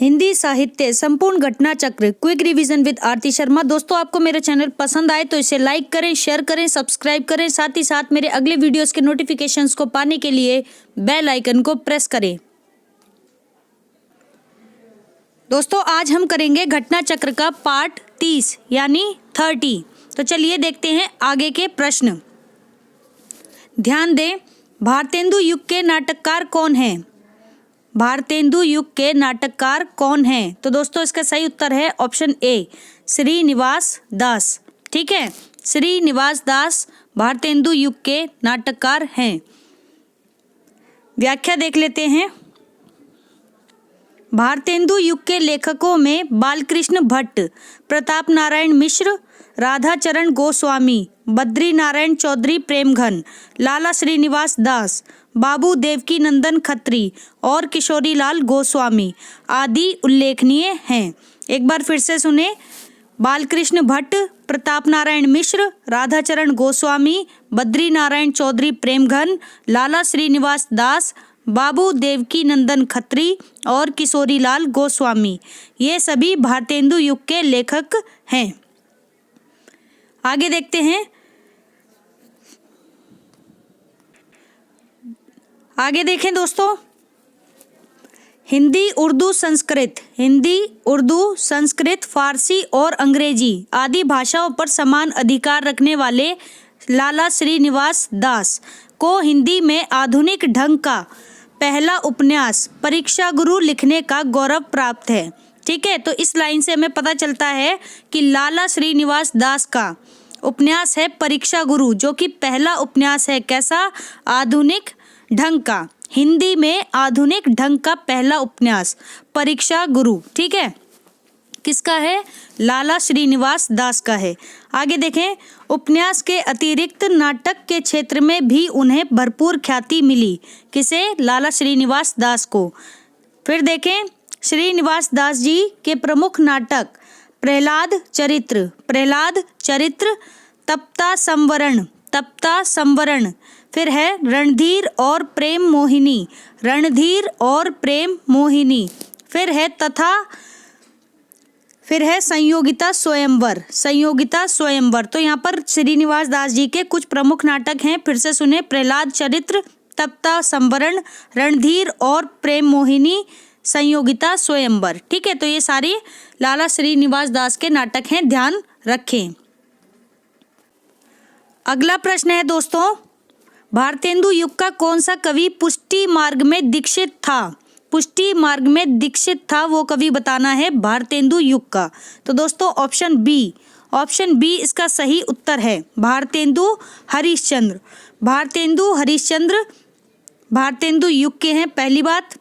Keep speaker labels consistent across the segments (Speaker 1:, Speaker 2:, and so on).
Speaker 1: हिंदी साहित्य संपूर्ण घटना चक्र क्विक रिवीजन विद आरती शर्मा। दोस्तों, आपको मेरा चैनल पसंद आए तो इसे लाइक करें, शेयर करें, सब्सक्राइब करें। साथ ही साथ मेरे अगले वीडियोस के नोटिफिकेशंस को पाने के लिए बेल आइकन को प्रेस करें। दोस्तों, आज हम करेंगे घटना चक्र का पार्ट 30 यानी 30। तो चलिए देखते हैं आगे के प्रश्न। ध्यान दें, भारतेंदु युग के नाटककार कौन हैं? भारतेंदु युग के नाटककार कौन हैं? तो दोस्तों, इसका सही उत्तर है ऑप्शन ए, श्रीनिवास दास। ठीक है, श्रीनिवास दास भारतेंदु युग के नाटककार हैं। व्याख्या देख लेते हैं। भारतेंदु युग के लेखकों में बालकृष्ण भट्ट, प्रताप नारायण मिश्र, राधाचरण गोस्वामी, बद्री नारायण चौधरी प्रेमघन, लाला श्रीनिवास दास, बाबू देवकी नंदन खत्री और किशोरीलाल गोस्वामी आदि उल्लेखनीय हैं। एक बार फिर से सुने। बालकृष्ण भट्ट, प्रताप नारायण मिश्र, राधाचरण गोस्वामी, बद्री नारायण चौधरी प्रेमघन, लाला श्रीनिवास दास, बाबू देवकी नंदन खत्री और किशोरीलाल गोस्वामी, ये सभी भारतेंदु युग के लेखक हैं। आगे देखते हैं। आगे देखें दोस्तों, हिंदी, उर्दू, संस्कृत, फारसी और अंग्रेजी आदि भाषाओं पर समान अधिकार रखने वाले लाला श्रीनिवास दास को हिंदी में आधुनिक ढंग का पहला उपन्यास परीक्षा गुरु लिखने का गौरव प्राप्त है। ठीक है, तो इस लाइन से हमें पता चलता है कि लाला श्रीनिवास दास का उपन्यास है परीक्षा गुरु, जो कि पहला उपन्यास है। कैसा? आधुनिक ढंग का, हिंदी में आधुनिक ढंग का पहला उपन्यास परीक्षा गुरु। ठीक है, किसका है? लाला श्रीनिवास दास का है। आगे देखें, उपन्यास के अतिरिक्त नाटक के क्षेत्र में भी उन्हें भरपूर ख्याति मिली। किसे? लाला श्रीनिवास दास को। फिर देखें, श्रीनिवास दास जी के प्रमुख नाटक प्रहलाद चरित्र, तप्ता संवरण, फिर है रणधीर और प्रेम मोहिनी, फिर है संयोगिता स्वयंवर। तो यहाँ पर श्रीनिवास दास जी के कुछ प्रमुख नाटक हैं। फिर से सुने, प्रहलाद चरित्र, तप्ता संवरण, रणधीर और प्रेम मोहिनी, संयोगिता स्वयंवर। ठीक है, तो ये सारे लाला श्रीनिवास दास के नाटक हैं, ध्यान रखें। अगला प्रश्न है दोस्तों, भारतेंदु युग का कौन सा कवि पुष्टि मार्ग में दीक्षित था? वो कवि बताना है भारतेंदु युग का। तो दोस्तों, ऑप्शन बी इसका सही उत्तर है। भारतेंदु हरिश्चंद्र भारतेंदु युग के हैं, पहली बात,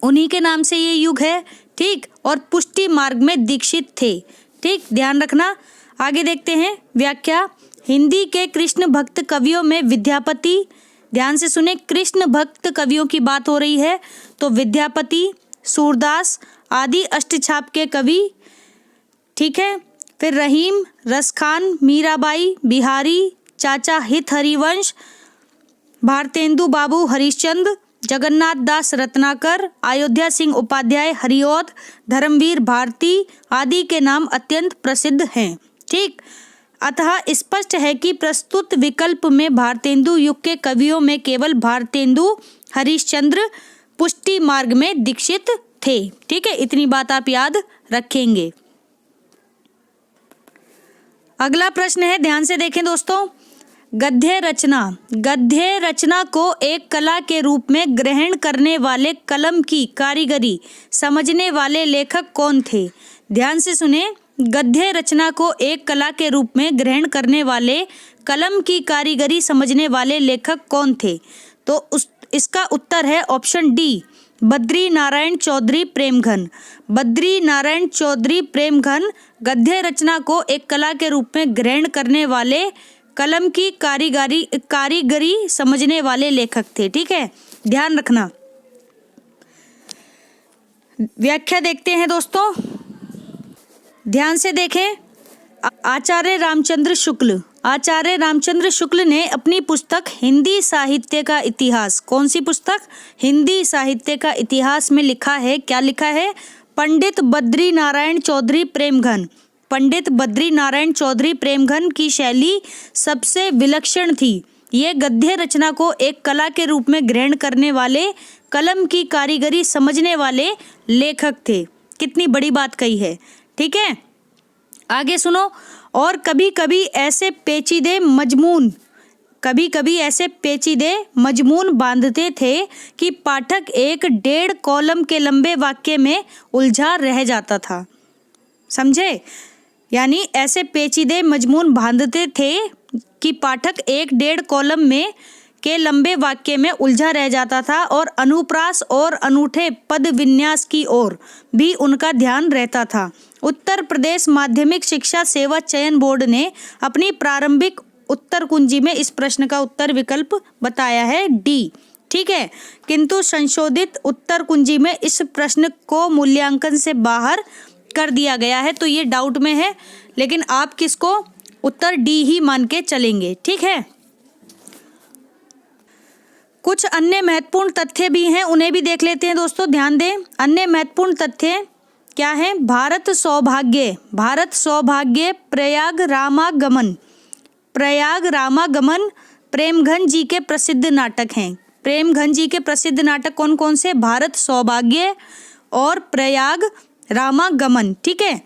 Speaker 1: उन्हीं के नाम से ये युग है। ठीक, और पुष्टि मार्ग में दीक्षित थे। ठीक, ध्यान रखना। आगे देखते हैं व्याख्या। हिंदी के कृष्ण भक्त कवियों में विद्यापति, ध्यान से सुने, कृष्ण भक्त कवियों की बात हो रही है, तो विद्यापति, सूरदास आदि अष्टछाप के कवि। ठीक है, फिर रहीम, रसखान, मीराबाई, बिहारी, चाचा हित हरिवंश, भारतेंदु बाबू हरिश्चंद्र, जगन्नाथ दास रत्नाकर, अयोध्या सिंह उपाध्याय हरिऔध, धर्मवीर भारती आदि के नाम अत्यंत प्रसिद्ध हैं। ठीक, अतः स्पष्ट है कि प्रस्तुत विकल्प में भारतेंदु युग के कवियों में केवल भारतेंदु हरिश्चंद्र पुष्टि मार्ग में दीक्षित थे। ठीक है, इतनी बात आप याद रखेंगे। अगला प्रश्न है, ध्यान से देखें दोस्तों। गद्य रचना को एक कला के रूप में ग्रहण करने वाले, कलम की कारीगरी समझने वाले लेखक कौन थे? ध्यान से सुने, गद्य रचना को एक कला के रूप में ग्रहण करने वाले, कलम की कारीगरी समझने वाले लेखक कौन थे? तो इसका उत्तर है ऑप्शन डी, बद्री नारायण चौधरी प्रेमघन गद्य रचना को एक कला के रूप में ग्रहण करने वाले, कलम की कारीगरी समझने वाले लेखक थे। ठीक है, ध्यान रखना। व्याख्या देखते हैं दोस्तों, ध्यान से देखें। आचार्य रामचंद्र शुक्ल ने अपनी पुस्तक हिंदी साहित्य का इतिहास, कौन सी पुस्तक? हिंदी साहित्य का इतिहास में लिखा है, क्या लिखा है? पंडित बद्री नारायण चौधरी प्रेमघन। पंडित बद्री नारायण चौधरी प्रेमघन की शैली सबसे विलक्षण थी। ये गद्य रचना को एक कला के रूप में ग्रहण करने वाले, कलम की कारीगरी समझने वाले लेखक थे। कितनी बड़ी बात कही है, ठीक है। आगे सुनो। और कभी कभी ऐसे पेचीदे मजमून बांधते थे कि पाठक एक 1.5 कॉलम के लंबे वाक्य में उलझा रह जाता था। समझे? यानी ऐसे पेचीदे मजमून बांधते थे कि पाठक 1.5 कॉलम में के लंबे वाक्य में उलझा रह जाता था और अनुप्रास और अनूठे पद विन्यास की ओर भी उनका ध्यान रहता था। उत्तर प्रदेश माध्यमिक शिक्षा सेवा चयन बोर्ड ने अपनी प्रारंभिक उत्तर कुंजी में इस प्रश्न का उत्तर विकल्प बताया है डी, ठीक है। किंतु संशोधित उत्तर कुंजी में इस प्रश्न को मूल्यांकन से बाहर कर दिया गया है, तो ये डाउट में है, लेकिन आप किसको उत्तर डी ही मान के चलेंगे, ठीक है। कुछ अन्य महत्वपूर्ण तथ्य भी हैं, उन्हें भी देख लेते हैं दोस्तों, ध्यान दें। अन्य महत्वपूर्ण तथ्य क्या है? भारत सौभाग्य प्रयाग रामागमन प्रेमघन जी के प्रसिद्ध नाटक हैं। प्रेमघन जी के प्रसिद्ध नाटक कौन कौन से? भारत सौभाग्य और प्रयाग रामागमन, ठीक है।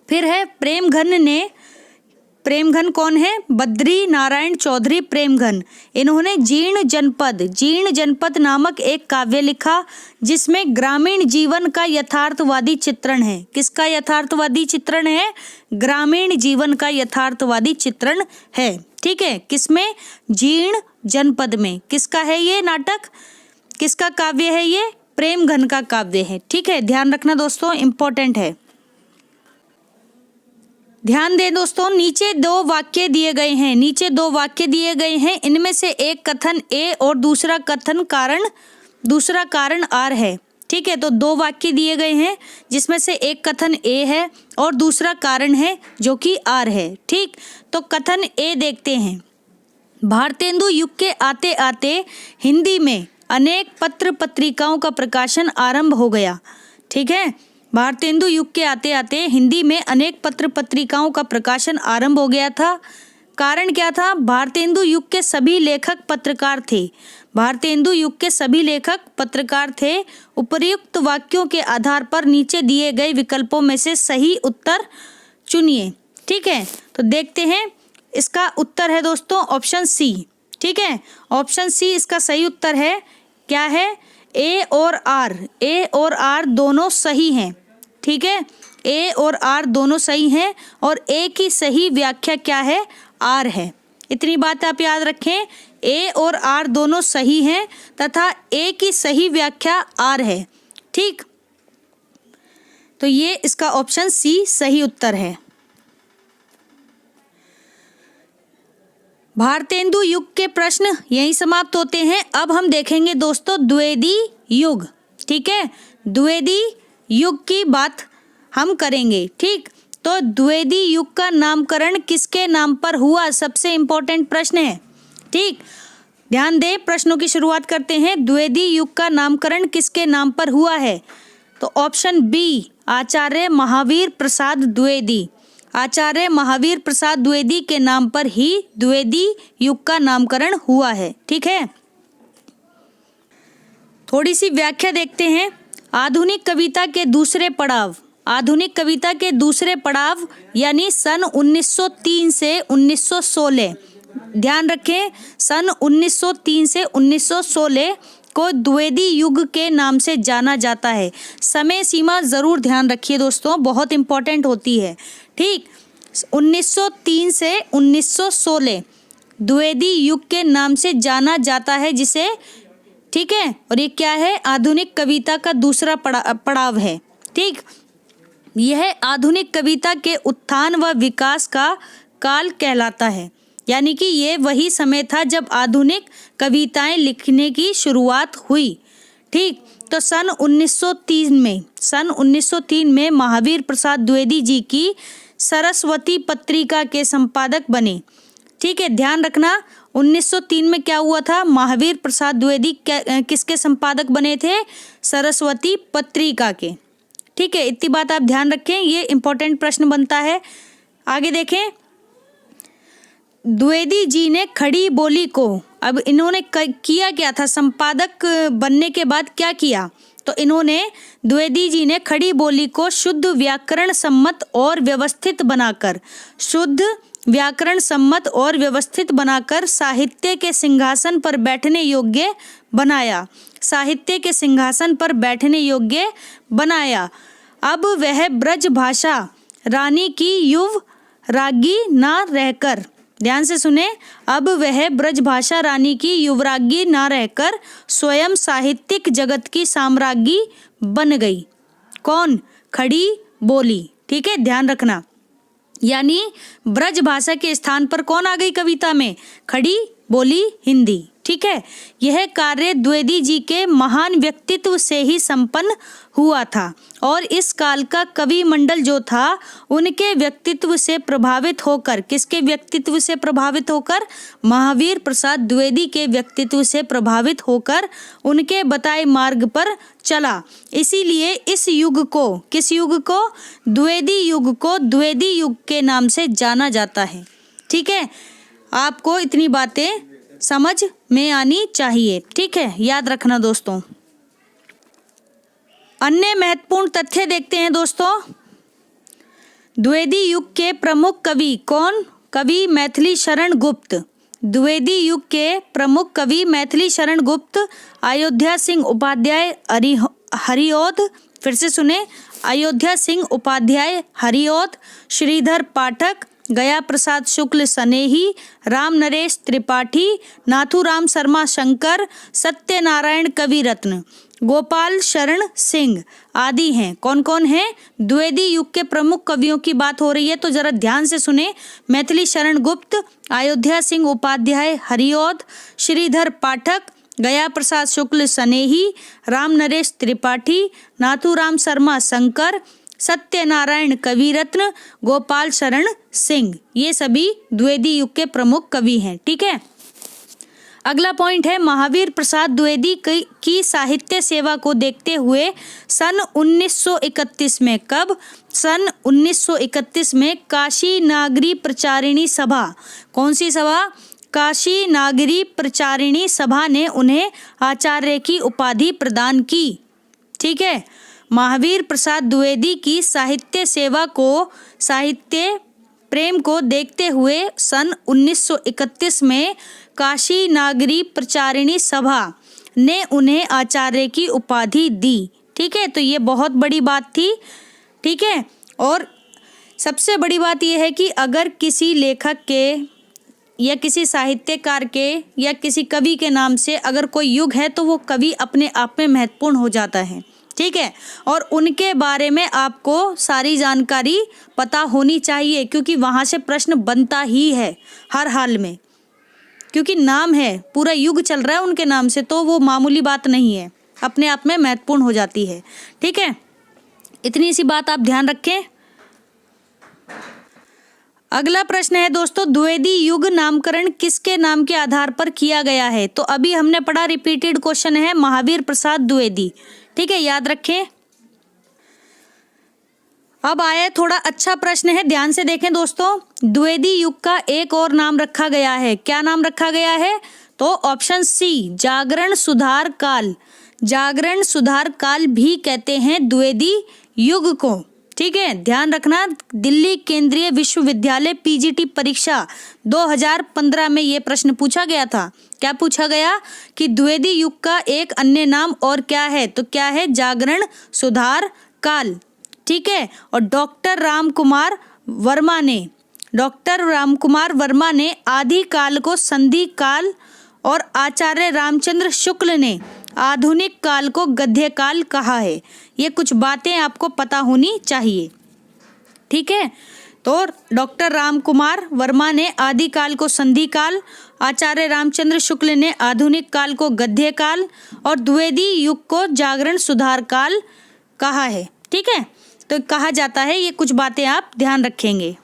Speaker 1: फिर है प्रेमघन कौन है? बद्री नारायण चौधरी प्रेमघन। इन्होंने जीर्ण जनपद नामक एक काव्य लिखा जिसमें ग्रामीण जीवन का यथार्थवादी चित्रण है। किसका यथार्थवादी चित्रण है? ग्रामीण जीवन का यथार्थवादी चित्रण है, ठीक है। किसमें? जीर्ण जनपद में। किसका है ये नाटक? किसका काव्य है ये? प्रेमघन का काव्य है, ठीक है। ध्यान रखना दोस्तों, इंपॉर्टेंट है। ध्यान दें दोस्तों, नीचे दो वाक्य दिए गए हैं। इनमें से एक कथन ए और दूसरा कारण आर है, ठीक है। तो 2 वाक्य दिए गए हैं जिसमें से एक कथन ए है और दूसरा कारण है जो कि आर है, ठीक। तो कथन ए देखते हैं। भारतेंदु युग के आते आते हिंदी में अनेक पत्र पत्रिकाओं का प्रकाशन आरंभ हो गया, ठीक है। भारतेंदु युग के आते आते हिंदी में अनेक पत्र पत्रिकाओं का प्रकाशन आरंभ हो गया था। कारण क्या था? भारतेंदु युग के सभी लेखक पत्रकार थे। उपर्युक्त वाक्यों के आधार पर नीचे दिए गए विकल्पों में से सही उत्तर चुनिए, ठीक है। तो देखते हैं, इसका उत्तर है दोस्तों ऑप्शन सी, ठीक है। ऑप्शन सी इसका सही उत्तर है। क्या है? ए और आर दोनों सही हैं, ठीक है। ए और आर दोनों सही हैं और ए की सही व्याख्या क्या है? आर है। इतनी बात आप याद रखें, ए और आर दोनों सही हैं तथा ए की सही व्याख्या आर है, ठीक। तो ये इसका ऑप्शन सी सही उत्तर है। भारतेंदु युग के प्रश्न यहीं समाप्त होते हैं। अब हम देखेंगे दोस्तों द्विवेदी युग, ठीक है। द्विवेदी युग की बात हम करेंगे, ठीक। तो द्विवेदी युग का नामकरण किसके नाम पर हुआ? सबसे इंपॉर्टेंट प्रश्न है, ठीक। ध्यान दें, प्रश्नों की शुरुआत करते हैं। द्विवेदी युग का नामकरण किसके नाम पर हुआ है? तो ऑप्शन बी, आचार्य महावीर प्रसाद द्विवेदी के नाम पर ही द्विवेदी युग का नामकरण हुआ है, ठीक है। थोड़ी सी व्याख्या देखते हैं। आधुनिक कविता के दूसरे पड़ाव यानी सन 1903 से 1916, ध्यान रखें, सन 1903 से 1916 को द्विवेदी युग के नाम से जाना जाता है। समय सीमा जरूर ध्यान रखिए दोस्तों, बहुत इंपॉर्टेंट होती है, ठीक। 1903 से 1916 द्विवेदी युग के नाम से जाना जाता है जिसे, ठीक है। और ये क्या है? आधुनिक कविता का दूसरा पड़ाव है, ठीक। यह आधुनिक कविता के उत्थान व विकास का काल कहलाता है, यानी कि ये वही समय था जब आधुनिक कविताएं लिखने की शुरुआत हुई, ठीक। तो सन 1903 में महावीर प्रसाद द्विवेदी जी की सरस्वती पत्रिका के संपादक बने, ठीक है। ध्यान रखना, 1903 में क्या हुआ था? महावीर प्रसाद द्विवेदी किसके संपादक बने थे? सरस्वती पत्रिका के, ठीक है, इतनी बात आप ध्यान रखें, ये इंपॉर्टेंट प्रश्न बनता है। आगे देखें, द्विवेदी जी ने खड़ी बोली को, अब इन्होंने किया क्या था, संपादक बनने के बाद क्या किया, तो इन्होंने, द्विवेदी जी ने खड़ी बोली को शुद्ध व्याकरण सम्मत और व्यवस्थित बनाकर, शुद्ध व्याकरण सम्मत और व्यवस्थित बनाकर साहित्य के सिंहासन पर बैठने योग्य बनाया, साहित्य के सिंहासन पर बैठने योग्य बनाया। अब वह ब्रज भाषा रानी की युवरागी ना रहकर, ध्यान से सुने, अब वह ब्रजभाषा रानी की युवरागी ना रहकर स्वयं साहित्यिक जगत की साम्राज्ञी बन गई। कौन? खड़ी बोली। ठीक है, ध्यान रखना, यानी ब्रजभाषा के स्थान पर कौन आ गई कविता में? खड़ी बोली हिंदी। ठीक है, यह कार्य द्विवेदी जी के महान व्यक्तित्व से ही संपन्न हुआ था और इस काल का कवि मंडल जो था उनके व्यक्तित्व से प्रभावित होकर, किसके व्यक्तित्व से प्रभावित होकर? महावीर प्रसाद द्विवेदी के व्यक्तित्व से प्रभावित होकर उनके बताए मार्ग पर चला। इसीलिए इस युग को, किस युग को? द्विवेदी युग को द्विवेदी युग के नाम से जाना जाता है। ठीक है, आपको इतनी बातें समझ में आनी चाहिए। ठीक है, याद रखना दोस्तों। अन्य महत्वपूर्ण तथ्य देखते हैं दोस्तों। द्विवेदी युग के प्रमुख कवि कौन? कवि मैथिली शरण गुप्त। द्विवेदी युग के प्रमुख कवि मैथिली शरण गुप्त, अयोध्या सिंह उपाध्याय हरिऔध, फिर से सुने, अयोध्या सिंह उपाध्याय हरिऔध, श्रीधर पाठक, गया प्रसाद शुक्ल सनेही, राम नरेश त्रिपाठी, नाथूराम शर्मा शंकर, सत्यनारायण कवि रत्न, गोपाल शरण सिंह आदि हैं। कौन कौन हैं? द्विवेदी युग के प्रमुख कवियों की बात हो रही है, तो जरा ध्यान से सुने। मैथिली शरण गुप्त, अयोध्या सिंह उपाध्याय हरिऔध, श्रीधर पाठक, गया प्रसाद शुक्ल सनेही, राम नरेश त्रिपाठी, नाथूराम शर्मा शंकर, सत्यनारायण कविरत्न, गोपाल शरण सिंह, ये सभी द्विवेदी युग के प्रमुख कवि हैं। ठीक है, अगला पॉइंट है, महावीर प्रसाद द्विवेदी की साहित्य सेवा को देखते हुए सन 1931 में, कब? सन 1931 में काशी नागरी प्रचारिणी सभा, कौन सी सभा? काशी नागरी प्रचारिणी सभा ने उन्हें आचार्य की उपाधि प्रदान की। ठीक है, महावीर प्रसाद द्विवेदी की साहित्य सेवा को, साहित्य प्रेम को देखते हुए सन 1931 में काशी नागरी प्रचारिणी सभा ने उन्हें आचार्य की उपाधि दी। ठीक है, तो ये बहुत बड़ी बात थी। ठीक है, और सबसे बड़ी बात यह है कि अगर किसी लेखक के या किसी साहित्यकार के या किसी कवि के नाम से अगर कोई युग है तो वो कवि अपने आप में महत्वपूर्ण हो जाता है। ठीक है, और उनके बारे में आपको सारी जानकारी पता होनी चाहिए, क्योंकि वहाँ से प्रश्न बनता ही है हर हाल में, क्योंकि नाम है, पूरा युग चल रहा है उनके नाम से, तो वो मामूली बात नहीं है, अपने आप में महत्वपूर्ण हो जाती है। ठीक है, इतनी सी बात आप ध्यान रखें। अगला प्रश्न है दोस्तों, द्विवेदी युग नामकरण किसके नाम के आधार पर किया गया है? तो अभी हमने पढ़ा, रिपीटेड क्वेश्चन है, महावीर प्रसाद द्विवेदी। ठीक है, याद रखें। अब आया थोड़ा अच्छा प्रश्न है, ध्यान से देखें दोस्तों। द्विवेदी युग का एक और नाम रखा गया है, क्या नाम रखा गया है? तो ऑप्शन सी, जागरण सुधार काल। जागरण सुधार काल भी कहते हैं द्विवेदी युग को। ठीक है, ध्यान रखना, दिल्ली केंद्रीय विश्वविद्यालय पीजीटी परीक्षा 2015 में ये प्रश्न पूछा गया था। क्या पूछा गया? कि द्विवेदी युग का एक अन्य नाम और क्या है? तो क्या है? जागरण सुधार काल। ठीक है, और डॉक्टर रामकुमार वर्मा ने आदि काल को संधि काल और आचार्य रामचंद्र शुक्ल ने आधुनिक काल को गद्य काल कहा है। ये कुछ बातें आपको पता होनी चाहिए। ठीक है, तो डॉक्टर रामकुमार वर्मा ने आदि काल को संधि काल, आचार्य रामचंद्र शुक्ल ने आधुनिक काल को गद्य काल और द्विवेदी युग को जागरण सुधार काल कहा है। ठीक है, तो कहा जाता है, ये कुछ बातें आप ध्यान रखेंगे।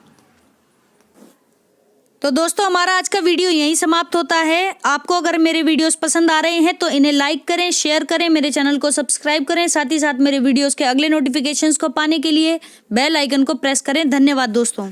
Speaker 1: तो दोस्तों हमारा आज का वीडियो यहीं समाप्त होता है। आपको अगर मेरे वीडियोस पसंद आ रहे हैं तो इन्हें लाइक करें, शेयर करें, मेरे चैनल को सब्सक्राइब करें, साथ ही साथ मेरे वीडियोस के अगले नोटिफिकेशंस को पाने के लिए बेल आइकन को प्रेस करें। धन्यवाद दोस्तों।